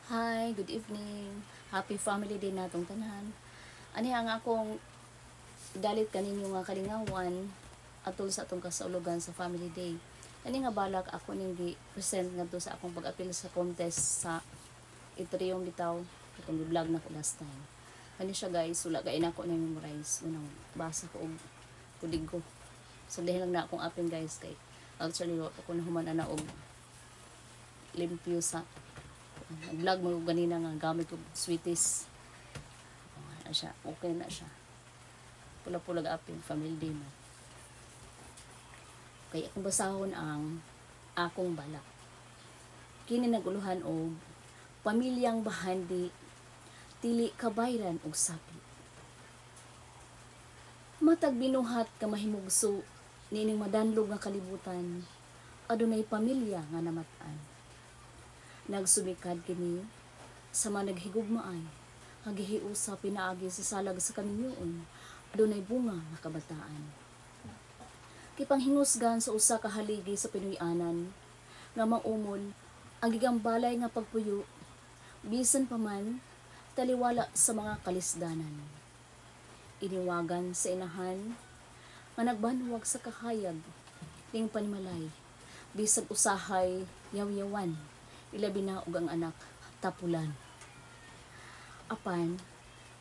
Hi, good evening. Happy family day natong tanan. Ani ang akong dalit kaninyo nga kalingawan atol sa atong kasaulugan sa family day. Ani nga balak ako ning gi-present ngadto sa akong pag-apil sa contest sa Ethereum bitaw katong vlog na ko last time. Kani siya guys, wala kay na ko na memorize. Unang basa ko og kudig ko. So dahil lang na akong apin guys kay actually ako na human na og limpyo sa vlog mo ganina nga gamit ko sweeties. Na siya, okay na siya. Pula-pula apin family day na. Kaya akong basahon ang akong balak. Kini naguluhan og pamilyang bahandi tili kabayran og sapi. Matag binuhat ka mahimugso nining madanlog nga kalibutan adunay pamilya nga namatan. Nagsumikad kini sa managhigugmaay hagihiusa pinaagi sa salag sa kaminyoon adunay bunga nga kabataan. Kipanghingusgan sa usa ka haligi sa Pinoy-anan nga maumol ang gigambalay nga pagpuyo bisan pa man taliwala sa mga kalisdanan. Iniwagan sa inahan nga nagbanwag sa kahayag ning panimalay bisag usahay yaw-yawan ilabi na og ang anak tapulan. Apan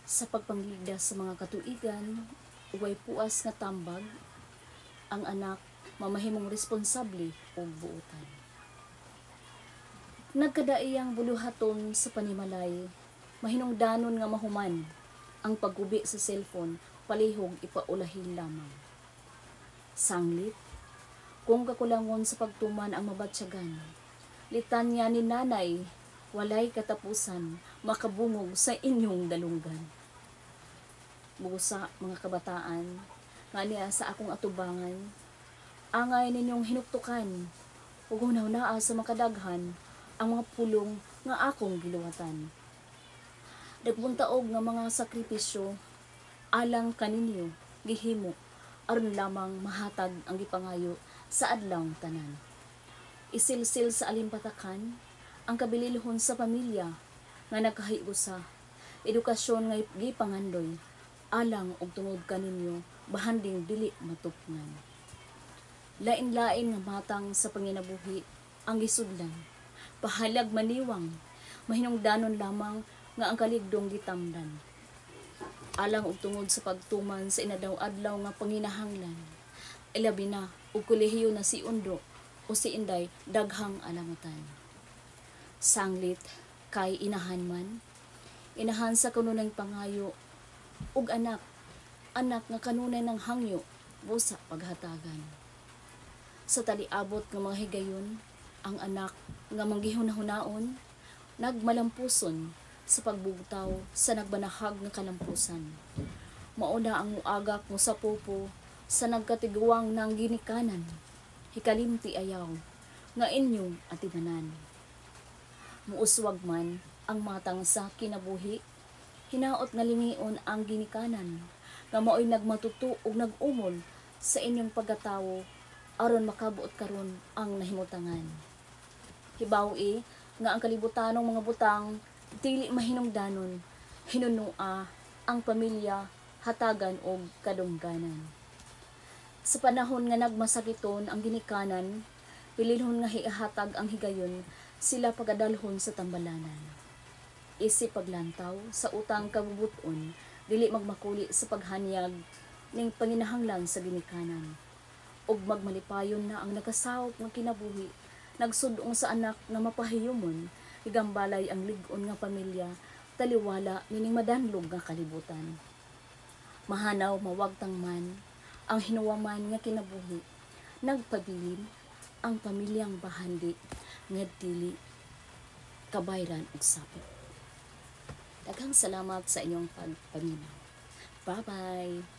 sa pagpangligdas sa mga katuigan uway puas nga tambag ang anak mamahimong responsable og buotan. Nagkadaiyang buluhaton sa panimalay mahinungdanon nga mahuman ang paggubi sa cellphone palihog ipaulahin lamang. Sanglit kung kakulangon sa pagtuman ang mabatsyagan, litanya ni nanay, walay katapusan, makabungog sa inyong dalunggan. Busa mga kabataan, nga niya sa akong atubangan, angay ninyong hinuktukan, ug hunaw-naa sa makadaghan, ang mga pulong nga akong giluwatan. Dagpuntaog nga mga sakripisyo, alang kaninyo, gihimo, aron lamang mahatag ang gipangayo sa adlawng tanan. Isilsil sa alimpatakan ang kabililhon sa pamilya nga nagkahiusa, edukasyon nga gipangandoy, alang og tungod kaninyo bahanding dili matupngan. Lain-lain nga matang sa panginabuhi ang gisudlan, pahalag maniwang, mahinungdanon lamang nga ang kaligdong gitamdan. Alang og tungod sa pagtuman sa inadaw-adlaw nga panginahanglan, ilabi na og kolehiyo na si Undo o si Inday daghang alangutan. Sanglit kay inahan man, inahan sa kanunay pangayo ug anak nga kanunay ng hangyo busa paghatagan. Sa taliabot nga mga higayon, ang anak nga manggihunahunahon nagmalampuson sa pagbugtaw sa nagbanahag nga kalampusan. Mauna ang muagak mo sa pupo sa nagkatiguang ng ginikanan, hikalimti ayaw, nga inyong atibanan. Muuswag man ang matang sa kinabuhi, hinaot nga lingion ang ginikanan, nga mao'y nagmatuto ug nag-umol sa inyong pagkatawo, aron makabuot karon ang nahimutangan. Hibaw-i nga ang kalibutanong mga butang, dili mahinungdanon, hinunua ang pamilya, hatagan og kadungganan. Sa panahon nga nagmasakiton ang ginikanan, pililhon nga hihatag ang higayon, sila pagadalhon sa tambalanan. Isip paglantaw sa utang kabubuton, dili magmakuli sa paghanyag ning panginahanglan sa ginikanan. Ug magmalipayon na ang nakasawop nga kinabuhi, nagsudong sa anak nga mapahiyumon, igambalay ang lig-on nga pamilya, taliwala nining madanlog nga kalibutan. Mahanaw mawagtang man ang hinuwaman nga kinabuhi, nagpabilin ang pamilyang bahandi nga dili kabayran og sapi. Daghang salamat sa inyong pagpaminaw. Bye-bye!